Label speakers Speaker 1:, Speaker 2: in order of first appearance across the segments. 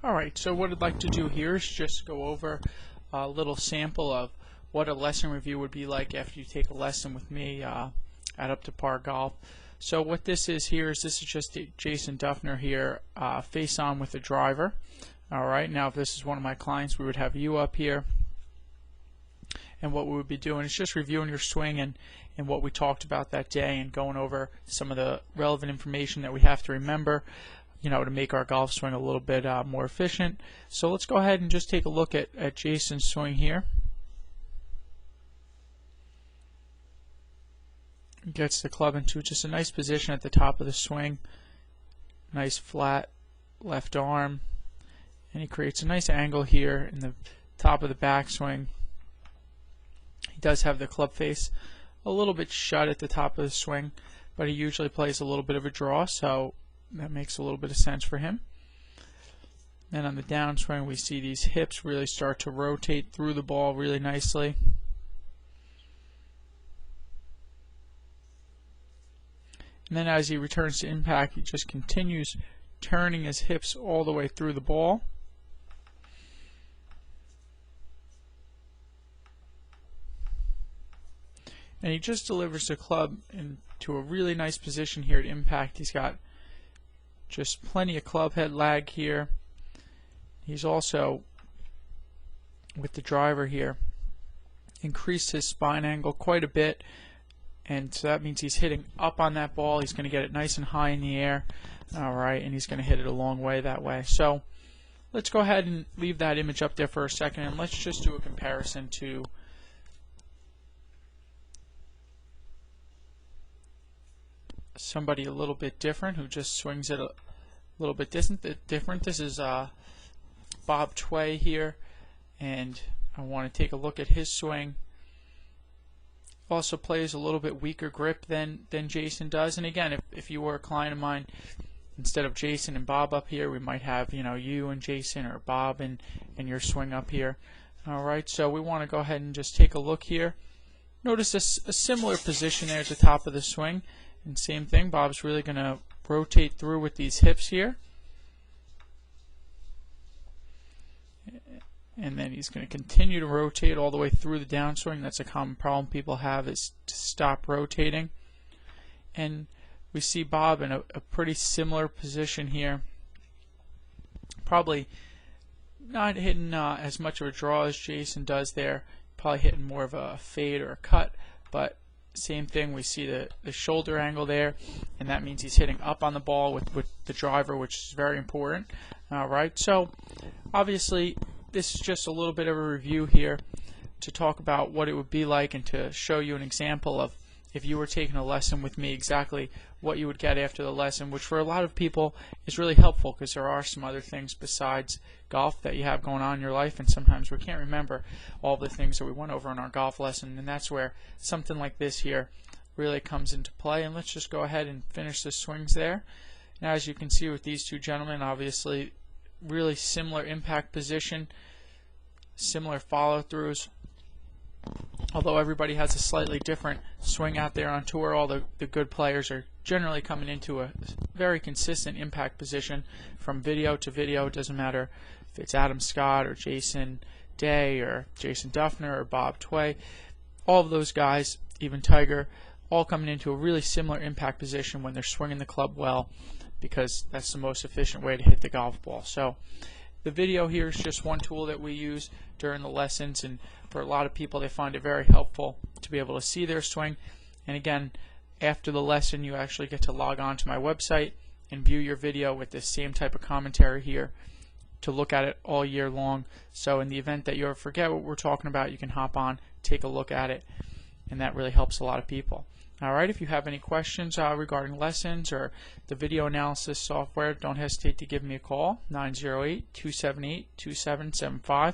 Speaker 1: Alright, so what I'd like to do here is just go over a little sample of what a lesson review would be like after you take a lesson with me at Up to Par Golf. So what this is here is this is just Jason Dufner here face on with the driver. Alright, now if this is one of my clients, we would have you up here, and what we would be doing is just reviewing your swing and what we talked about that day and going over some of the relevant information that we have to remember, you know, to make our golf swing a little bit more efficient. So let's go ahead and just take a look at Jason's swing here. Gets the club into just a nice position at the top of the swing, nice flat left arm, and he creates a nice angle here in the top of the backswing. He does have the club face a little bit shut at the top of the swing, but he usually plays a little bit of a draw, so that makes a little bit of sense for him. Then on the downswing, we see these hips really start to rotate through the ball really nicely. And then as he returns to impact, he just continues turning his hips all the way through the ball. And he just delivers the club into a really nice position here at impact. He's got just plenty of club head lag here. He's also, with the driver here, increased his spine angle quite a bit, and so that means he's hitting up on that ball. He's going to get it nice and high in the air. Alright, and he's going to hit it a long way that way. So let's go ahead and leave that image up there for a second, and let's just do a comparison to somebody a little bit different who just swings it a little bit different. This is Bob Tway here, and I want to take a look at his swing. Also plays a little bit weaker grip than Jason does. And again, if you were a client of mine, instead of Jason and Bob up here, we might have, you know, you and Jason, or Bob and your swing up here. Alright, so we want to go ahead and just take a look here. Notice a similar position there at the top of the swing. And same thing, Bob's really going to rotate through with these hips here. And then he's going to continue to rotate all the way through the downswing. That's a common problem people have, is to stop rotating. And we see Bob in a pretty similar position here. Probably not hitting as much of a draw as Jason does there. Probably hitting more of a fade or a cut, but same thing, we see the shoulder angle there, and that means he's hitting up on the ball with the driver, which is very important. Alright, so obviously this is just a little bit of a review here to talk about what it would be like and to show you an example of if you were taking a lesson with me, exactly what you would get after the lesson, which for a lot of people is really helpful because there are some other things besides golf that you have going on in your life, and sometimes we can't remember all the things that we went over in our golf lesson, and that's where something like this here really comes into play. And let's just go ahead and finish the swings there. Now, as you can see with these two gentlemen, obviously really similar impact position, similar follow-throughs. Although everybody has a slightly different swing out there on tour, all the good players are generally coming into a very consistent impact position from video to video. It doesn't matter if it's Adam Scott or Jason Day or Jason Dufner or Bob Tway. All of those guys, even Tiger, all coming into a really similar impact position when they're swinging the club well, because that's the most efficient way to hit the golf ball. So the video here is just one tool that we use during the lessons, and for a lot of people they find it very helpful to be able to see their swing. And again, after the lesson you actually get to log on to my website and view your video with the same type of commentary here to look at it all year long. So in the event that you ever forget what we're talking about, you can hop on, take a look at it, and that really helps a lot of people. Alright, if you have any questions regarding lessons or the video analysis software, don't hesitate to give me a call, 908-278-2775.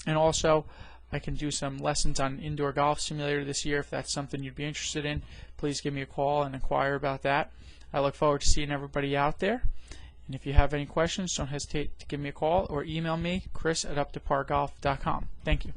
Speaker 1: And also, I can do some lessons on Indoor Golf Simulator this year. If that's something you'd be interested in, please give me a call and inquire about that. I look forward to seeing everybody out there. And if you have any questions, don't hesitate to give me a call or email me, Chris@uptopargolf.com. Thank you.